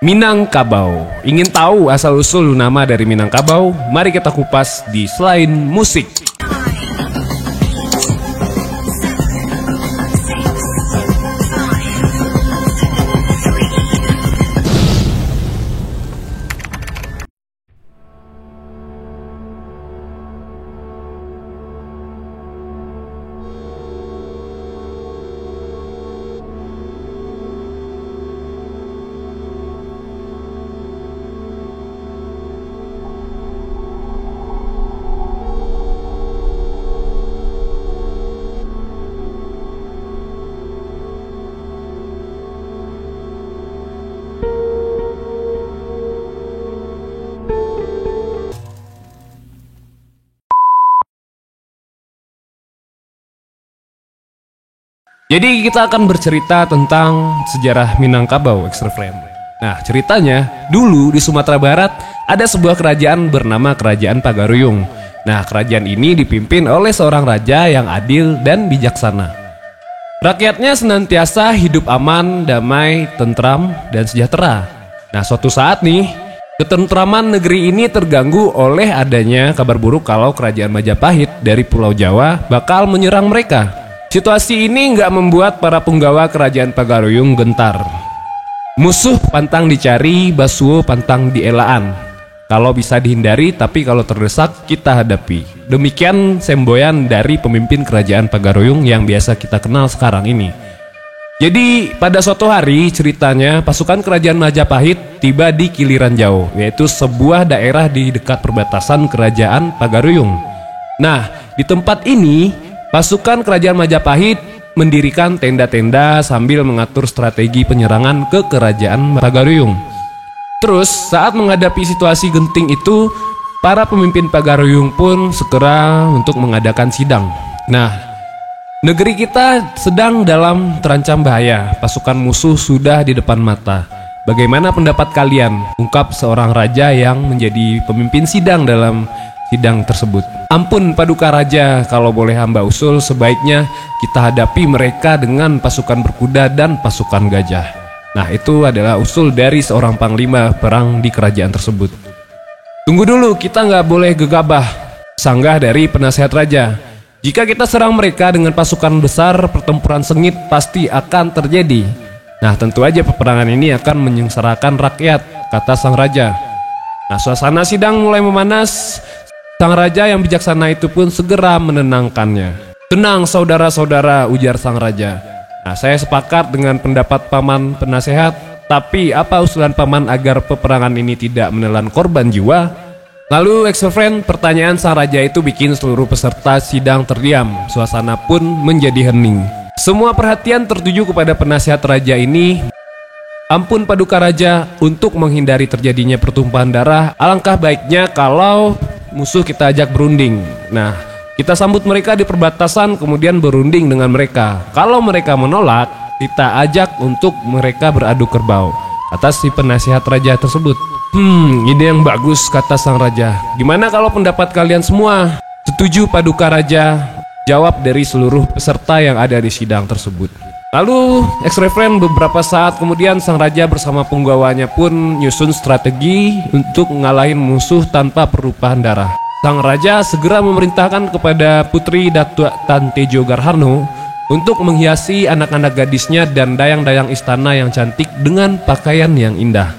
Minangkabau. Ingin tahu asal-usul nama dari Minangkabau? Mari kita kupas di Selain Musik. Jadi kita akan bercerita tentang sejarah Minangkabau, ex-friend. Nah, ceritanya dulu di Sumatera Barat ada sebuah kerajaan bernama Kerajaan Pagaruyung. Nah, kerajaan ini dipimpin oleh seorang raja yang adil dan bijaksana. Rakyatnya senantiasa hidup aman, damai, tentram, dan sejahtera. Nah, suatu saat nih, ketentraman negeri ini terganggu oleh adanya kabar buruk kalau Kerajaan Majapahit dari Pulau Jawa bakal menyerang mereka. Situasi ini nggak membuat para punggawa Kerajaan Pagaruyung gentar. Musuh pantang dicari, basuo pantang dielaan. Kalau bisa dihindari, tapi kalau terdesak kita hadapi. Demikian semboyan dari pemimpin Kerajaan Pagaruyung yang biasa kita kenal sekarang ini. Jadi pada suatu hari ceritanya pasukan Kerajaan Majapahit tiba di Kiliran Jauh, yaitu sebuah daerah di dekat perbatasan Kerajaan Pagaruyung. Nah, di tempat ini pasukan Kerajaan Majapahit mendirikan tenda-tenda sambil mengatur strategi penyerangan ke Kerajaan Pagaruyung. Terus saat menghadapi situasi genting itu, para pemimpin Pagaruyung pun segera untuk mengadakan sidang. Nah, negeri kita sedang dalam terancam bahaya. Pasukan musuh sudah di depan mata. Bagaimana pendapat kalian? Ungkap seorang raja yang menjadi pemimpin sidang dalam sidang tersebut. Ampun Paduka Raja, kalau boleh hamba usul sebaiknya kita hadapi mereka dengan pasukan berkuda dan pasukan gajah. Nah, itu adalah usul dari seorang panglima perang di kerajaan tersebut. Tunggu dulu, kita nggak boleh gegabah, sanggah dari penasehat raja. Jika kita serang mereka dengan pasukan besar, pertempuran sengit pasti akan terjadi. Nah, tentu aja peperangan ini akan menyengsarakan rakyat, kata sang raja. Nah, suasana sidang mulai memanas. Sang raja yang bijaksana itu pun segera menenangkannya. Tenang saudara-saudara, ujar sang raja. Nah, saya sepakat dengan pendapat paman penasehat, tapi apa usulan paman agar peperangan ini tidak menelan korban jiwa? Lalu ex-friend, pertanyaan sang raja itu bikin seluruh peserta sidang terdiam. Suasana pun menjadi hening. Semua perhatian tertuju kepada penasehat raja ini. Ampun Paduka Raja, untuk menghindari terjadinya pertumpahan darah, alangkah baiknya kalau musuh kita ajak berunding. Nah, kita sambut mereka di perbatasan kemudian berunding dengan mereka. Kalau mereka menolak, kita ajak untuk mereka beradu kerbau, kata si penasihat raja tersebut. Ide yang bagus, kata sang raja. Gimana kalau pendapat kalian semua? Setuju Paduka Raja, jawab dari seluruh peserta yang ada di sidang tersebut. Lalu ex-friend, beberapa saat kemudian sang raja bersama punggawanya pun nyusun strategi untuk ngalahin musuh tanpa perubahan darah. Sang raja segera memerintahkan kepada putri Datuk Tan Tejo Garhano untuk menghiasi anak-anak gadisnya dan dayang-dayang istana yang cantik dengan pakaian yang indah.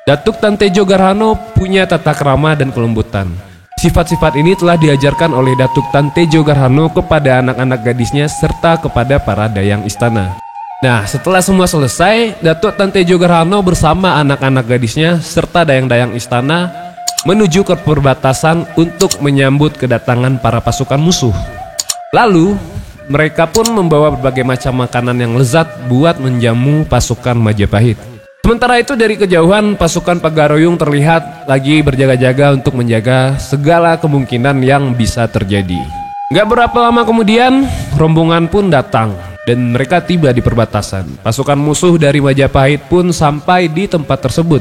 Datuk Tan Tejo Garhano punya tata krama dan kelembutan. Sifat-sifat ini telah diajarkan oleh Datuk Tan Tejo Garhano kepada anak-anak gadisnya serta kepada para dayang istana. Nah, setelah semua selesai, Datuk Tan Tejo Garhano bersama anak-anak gadisnya serta dayang-dayang istana menuju ke perbatasan untuk menyambut kedatangan para pasukan musuh. Lalu, mereka pun membawa berbagai macam makanan yang lezat buat menjamu pasukan Majapahit. Sementara itu dari kejauhan pasukan Pagaruyung terlihat lagi berjaga-jaga untuk menjaga segala kemungkinan yang bisa terjadi. Gak berapa lama kemudian rombongan pun datang dan mereka tiba di perbatasan. Pasukan musuh dari Majapahit pun sampai di tempat tersebut.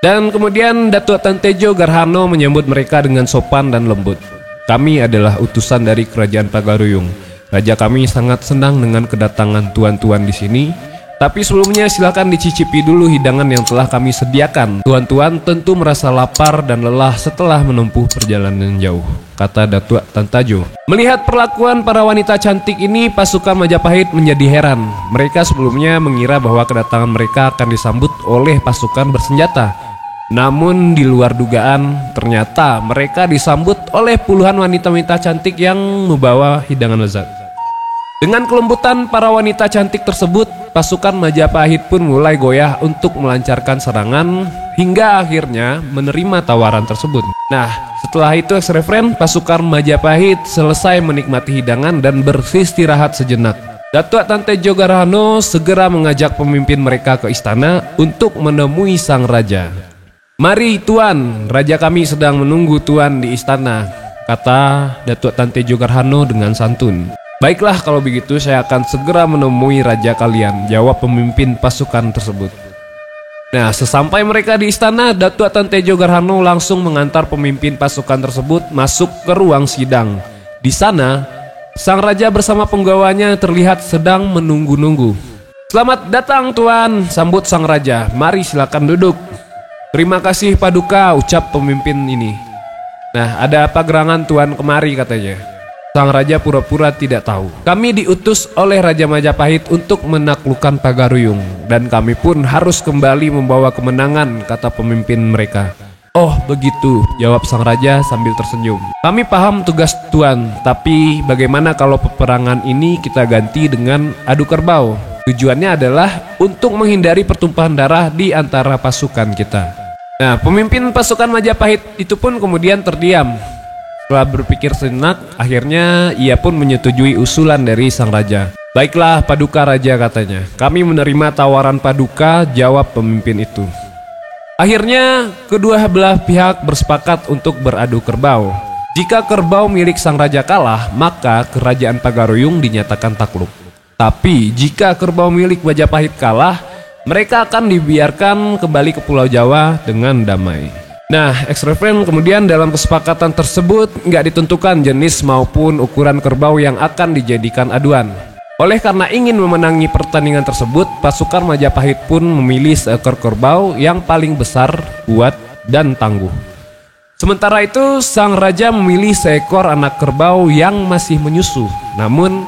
Dan kemudian Datuk Tan Tejo Garhano menyambut mereka dengan sopan dan lembut. Kami adalah utusan dari Kerajaan Pagaruyung. Raja kami sangat senang dengan kedatangan tuan-tuan di sini. Tapi sebelumnya silakan dicicipi dulu hidangan yang telah kami sediakan. Tuan-tuan tentu merasa lapar dan lelah setelah menempuh perjalanan jauh, kata Datuk Tantajo. Melihat perlakuan para wanita cantik ini, pasukan Majapahit menjadi heran. Mereka sebelumnya mengira bahwa kedatangan mereka akan disambut oleh pasukan bersenjata. Namun di luar dugaan, ternyata mereka disambut oleh puluhan wanita-wanita cantik yang membawa hidangan lezat. Dengan kelembutan para wanita cantik tersebut, pasukan Majapahit pun mulai goyah untuk melancarkan serangan hingga akhirnya menerima tawaran tersebut. Nah, setelah itu ex-referen, pasukan Majapahit selesai menikmati hidangan dan beristirahat sejenak. Datuk Tantejo Garahano segera mengajak pemimpin mereka ke istana untuk menemui sang raja. "Mari tuan, raja kami sedang menunggu tuan di istana," kata Datuk Tantejo Garahano dengan santun. "Baiklah, kalau begitu saya akan segera menemui raja kalian," jawab pemimpin pasukan tersebut. Nah, sesampai mereka di istana, Datuk Tantejo Garahano langsung mengantar pemimpin pasukan tersebut masuk ke ruang sidang. Di sana, sang raja bersama penggawanya terlihat sedang menunggu-nunggu. "Selamat datang tuan," sambut sang raja. "Mari silakan duduk." "Terima kasih Paduka," ucap pemimpin ini. "Nah, ada apa gerangan tuan kemari?" katanya. Sang raja pura-pura tidak tahu. "Kami diutus oleh Raja Majapahit untuk menaklukkan Pagaruyung, dan kami pun harus kembali membawa kemenangan," kata pemimpin mereka. "Oh begitu," jawab sang raja sambil tersenyum. "Kami paham tugas tuan, tapi bagaimana kalau peperangan ini kita ganti dengan adu kerbau? Tujuannya adalah untuk menghindari pertumpahan darah di antara pasukan kita." Nah, pemimpin pasukan Majapahit itu pun kemudian terdiam. Setelah berpikir sejenak, akhirnya ia pun menyetujui usulan dari sang raja. "Baiklah Paduka Raja," katanya. "Kami menerima tawaran Paduka," jawab pemimpin itu. Akhirnya kedua belah pihak bersepakat untuk beradu kerbau. Jika kerbau milik sang raja kalah, maka kerajaan Pagaruyung dinyatakan takluk. Tapi jika kerbau milik Majapahit kalah, mereka akan dibiarkan kembali ke Pulau Jawa dengan damai. Nah, ex-referen kemudian dalam kesepakatan tersebut nggak ditentukan jenis maupun ukuran kerbau yang akan dijadikan aduan. Oleh karena ingin memenangi pertandingan tersebut, pasukan Majapahit pun memilih seekor kerbau yang paling besar, kuat, dan tangguh. Sementara itu, sang raja memilih seekor anak kerbau yang masih menyusu. Namun,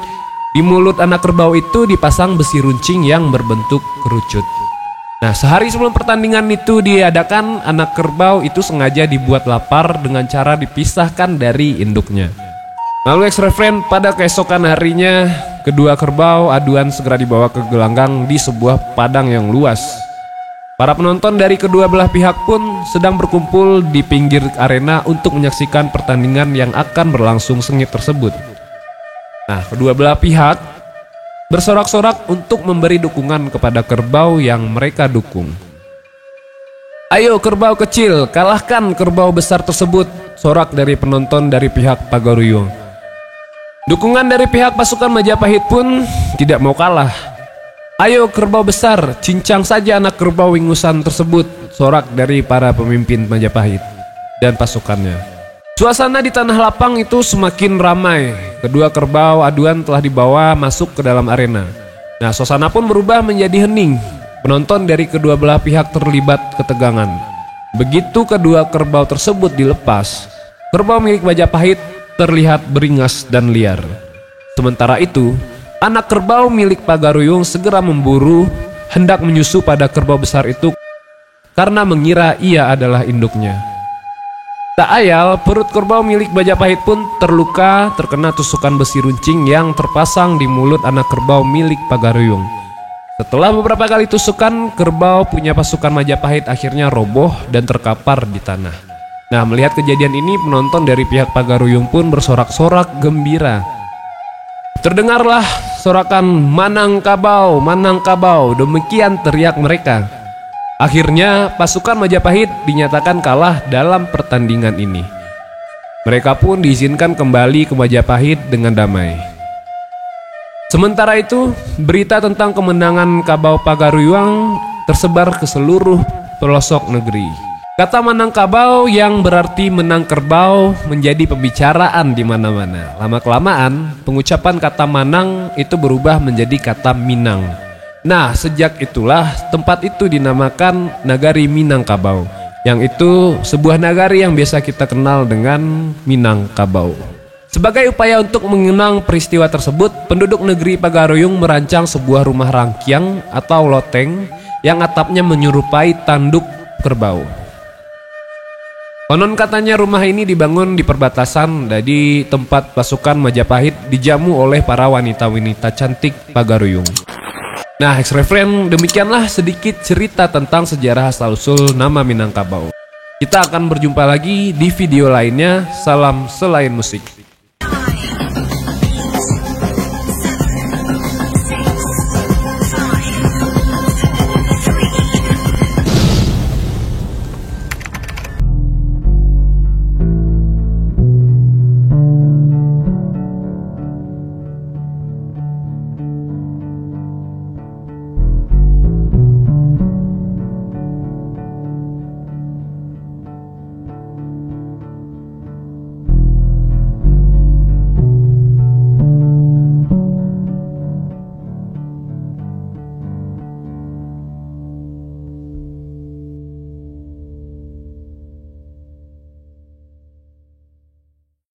di mulut anak kerbau itu dipasang besi runcing yang berbentuk kerucut. Nah, sehari sebelum pertandingan itu diadakan, anak kerbau itu sengaja dibuat lapar dengan cara dipisahkan dari induknya. Lalu ex-referen pada keesokan harinya, kedua kerbau aduan segera dibawa ke gelanggang di sebuah padang yang luas. Para penonton dari kedua belah pihak pun sedang berkumpul di pinggir arena untuk menyaksikan pertandingan yang akan berlangsung sengit tersebut. Nah, kedua belah pihak bersorak-sorak untuk memberi dukungan kepada kerbau yang mereka dukung. "Ayo kerbau kecil, kalahkan kerbau besar tersebut," sorak dari penonton dari pihak Pagaruyung. Dukungan dari pihak pasukan Majapahit pun tidak mau kalah. "Ayo kerbau besar, cincang saja anak kerbau ingusan tersebut," sorak dari para pemimpin Majapahit dan pasukannya. Suasana di tanah lapang itu semakin ramai. Kedua kerbau aduan telah dibawa masuk ke dalam arena. Nah, suasana pun berubah menjadi hening. Penonton dari kedua belah pihak terlibat ketegangan. Begitu kedua kerbau tersebut dilepas, kerbau milik Majapahit terlihat beringas dan liar. Sementara itu, anak kerbau milik Pagaruyung segera memburu, hendak menyusu pada kerbau besar itu karena mengira ia adalah induknya. Tak ayal, perut kerbau milik Majapahit pun terluka terkena tusukan besi runcing yang terpasang di mulut anak kerbau milik Pagaruyung. Setelah beberapa kali tusukan, kerbau punya pasukan Majapahit akhirnya roboh dan terkapar di tanah. Nah, melihat kejadian ini, penonton dari pihak Pagaruyung pun bersorak-sorak gembira. Terdengarlah sorakan Manangkabau, Manangkabau, demikian teriak mereka. Akhirnya pasukan Majapahit dinyatakan kalah dalam pertandingan ini. Mereka pun diizinkan kembali ke Majapahit dengan damai. Sementara itu, berita tentang kemenangan Kabau Pagaruyung tersebar ke seluruh pelosok negeri. Kata Manangkabau yang berarti menang kerbau menjadi pembicaraan di mana-mana. Lama-kelamaan, pengucapan kata Manang itu berubah menjadi kata Minang. Nah, sejak itulah tempat itu dinamakan Nagari Minangkabau, yang itu sebuah nagari yang biasa kita kenal dengan Minangkabau. Sebagai upaya untuk mengenang peristiwa tersebut, penduduk negeri Pagaruyung merancang sebuah rumah rangkiang atau loteng yang atapnya menyerupai tanduk kerbau. Konon katanya rumah ini dibangun di perbatasan dari tempat pasukan Majapahit dijamu oleh para wanita-wanita cantik Pagaruyung. Nah, ex-refren, demikianlah sedikit cerita tentang sejarah asal-usul nama Minangkabau. Kita akan berjumpa lagi di video lainnya. Salam selain musik.